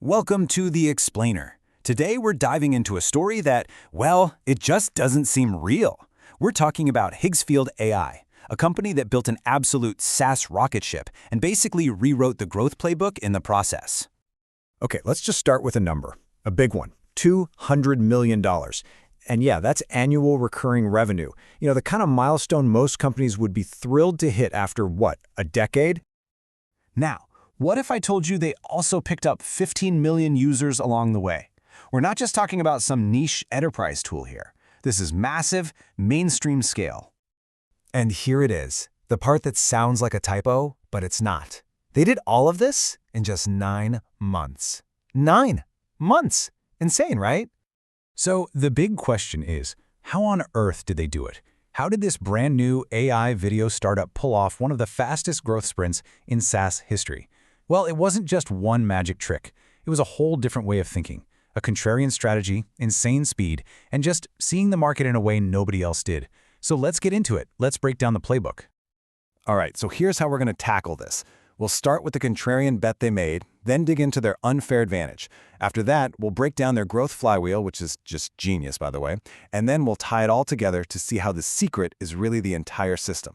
Welcome to The Explainer. Today we're diving into a story that, well, it just doesn't seem real. We're talking about Higgsfield AI, a company that built an absolute SaaS rocket ship and basically rewrote the growth playbook in the process. Okay, let's just start with a number. A big one, $200 million. And yeah, that's annual recurring revenue. You know, the kind of milestone most companies would be thrilled to hit after, what, a decade? Now, what if I told you they also picked up 15 million users along the way? We're not just talking about some niche enterprise tool here. This is massive, mainstream scale. And here it is, the part that sounds like a typo, but it's not. They did all of this in just 9 months. 9 months! Insane, right? So the big question is, how on earth did they do it? How did this brand new AI video startup pull off one of the fastest growth sprints in SaaS history? Well, it wasn't just one magic trick. It was a whole different way of thinking. A contrarian strategy, insane speed, and just seeing the market in a way nobody else did. So let's get into it. Let's break down the playbook. All right, so here's how we're going to tackle this. We'll start with the contrarian bet they made, then dig into their unfair advantage. After that, we'll break down their growth flywheel, which is just genius, by the way, and then we'll tie it all together to see how the secret is really the entire system.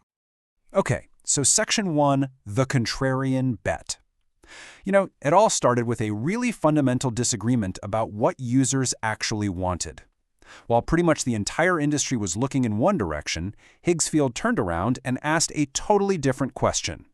Okay, so Section 1, the contrarian bet. You know, it all started with a really fundamental disagreement about what users actually wanted. While pretty much the entire industry was looking in one direction, Higgsfield turned around and asked a totally different question.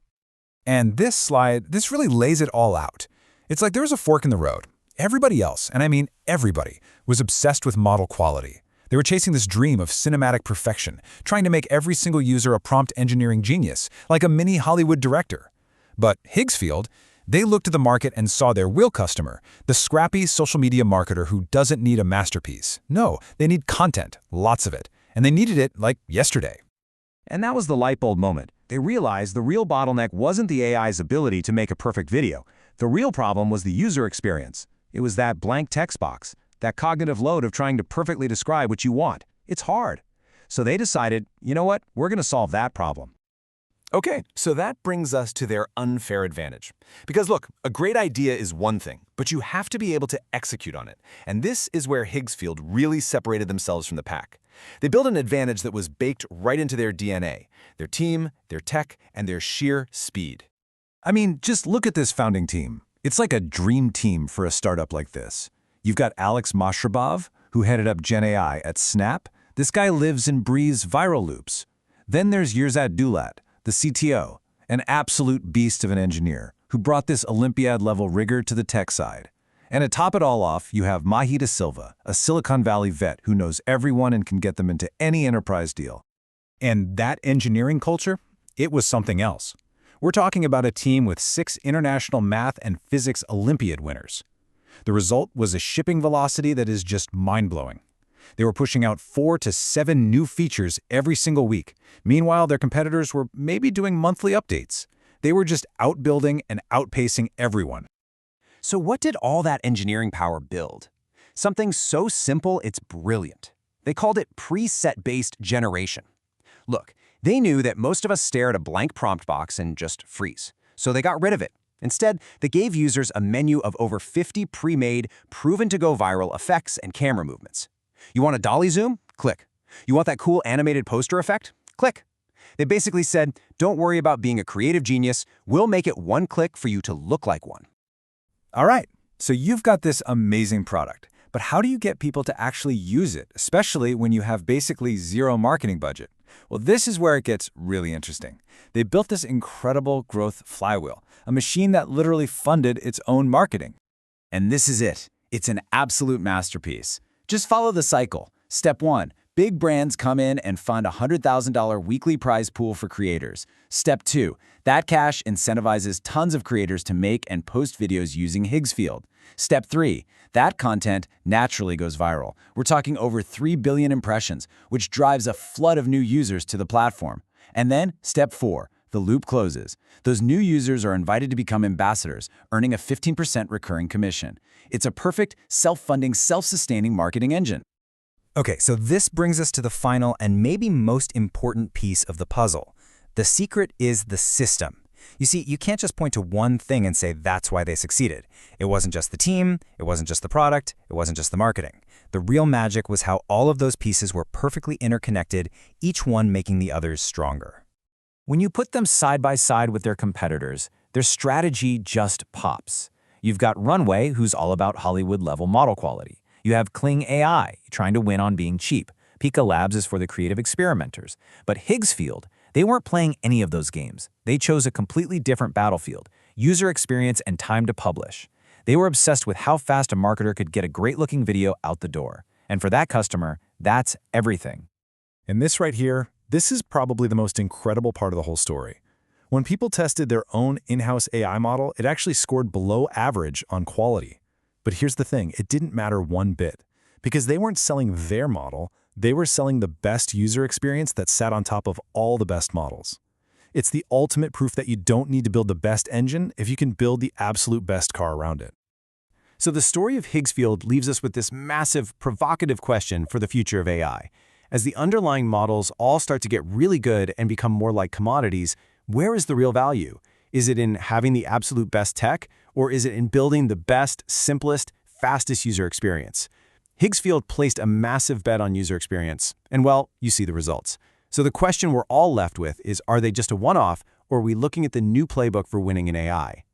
And this slide, this really lays it all out. It's like there was a fork in the road. Everybody else, and I mean everybody, was obsessed with model quality. They were chasing this dream of cinematic perfection, trying to make every single user a prompt engineering genius, like a mini Hollywood director. But Higgsfield, they looked at the market and saw their real customer, the scrappy social media marketer who doesn't need a masterpiece. No, they need content, lots of it, and they needed it like yesterday. And that was the light bulb moment. They realized the real bottleneck wasn't the AI's ability to make a perfect video. The real problem was the user experience. It was that blank text box, that cognitive load of trying to perfectly describe what you want. It's hard. So they decided, you know what, we're going to solve that problem. Okay, so that brings us to their unfair advantage. Because look, a great idea is one thing, but you have to be able to execute on it. And this is where Higgsfield really separated themselves from the pack. They built an advantage that was baked right into their DNA, their team, their tech, and their sheer speed. I mean, just look at this founding team. It's like a dream team for a startup like this. You've got Alex Mashrabov, who headed up Gen AI at Snap. This guy lives and breathes viral loops. Then there's Yirzad Dulat, the CTO, an absolute beast of an engineer who brought this Olympiad-level rigor to the tech side. And to top it all off, you have Mahi Da Silva, a Silicon Valley vet who knows everyone and can get them into any enterprise deal. And that engineering culture, it was something else. We're talking about a team with 6 international math and physics Olympiad winners. The result was a shipping velocity that is just mind-blowing. They were pushing out 4 to 7 new features every single week. Meanwhile, their competitors were maybe doing monthly updates. They were just outbuilding and outpacing everyone. So what did all that engineering power build? Something so simple it's brilliant. They called it preset-based generation. Look, they knew that most of us stare at a blank prompt box and just freeze. So they got rid of it. Instead, they gave users a menu of over 50 pre-made, proven-to-go viral effects and camera movements. You want a dolly zoom? Click. You want that cool animated poster effect? Click. They basically said, don't worry about being a creative genius. We'll make it one click for you to look like one. All right, so you've got this amazing product, but how do you get people to actually use it, especially when you have basically zero marketing budget? Well, this is where it gets really interesting. They built this incredible growth flywheel, a machine that literally funded its own marketing. And this is it. It's an absolute masterpiece. Just follow the cycle. Step 1, big brands come in and fund a $100,000 weekly prize pool for creators. Step 2, that cash incentivizes tons of creators to make and post videos using Higgsfield. Step 3, that content naturally goes viral. We're talking over 3 billion impressions, which drives a flood of new users to the platform. And then, Step 4, the loop closes. Those new users are invited to become ambassadors, earning a 15% recurring commission. It's a perfect, self-funding, self-sustaining marketing engine. Okay, so this brings us to the final and maybe most important piece of the puzzle. The secret is the system. You see, you can't just point to one thing and say that's why they succeeded. It wasn't just the team, it wasn't just the product, it wasn't just the marketing. The real magic was how all of those pieces were perfectly interconnected, each one making the others stronger. When you put them side by side with their competitors, their strategy just pops. You've got Runway, who's all about Hollywood-level model quality. You have Kling AI, trying to win on being cheap. Pika Labs is for the creative experimenters. But Higgsfield, they weren't playing any of those games. They chose a completely different battlefield, user experience and time to publish. They were obsessed with how fast a marketer could get a great-looking video out the door. And for that customer, that's everything. And this right here, this is probably the most incredible part of the whole story. When people tested their own in-house AI model, it actually scored below average on quality. But here's the thing, it didn't matter one bit. Because they weren't selling their model, they were selling the best user experience that sat on top of all the best models. It's the ultimate proof that you don't need to build the best engine if you can build the absolute best car around it. So the story of Higgsfield leaves us with this massive, provocative question for the future of AI. As the underlying models all start to get really good and become more like commodities, where is the real value? Is it in having the absolute best tech, or is it in building the best, simplest, fastest user experience? Higgsfield placed a massive bet on user experience, and well, you see the results. So the question we're all left with is, are they just a one-off, or are we looking at the new playbook for winning in AI?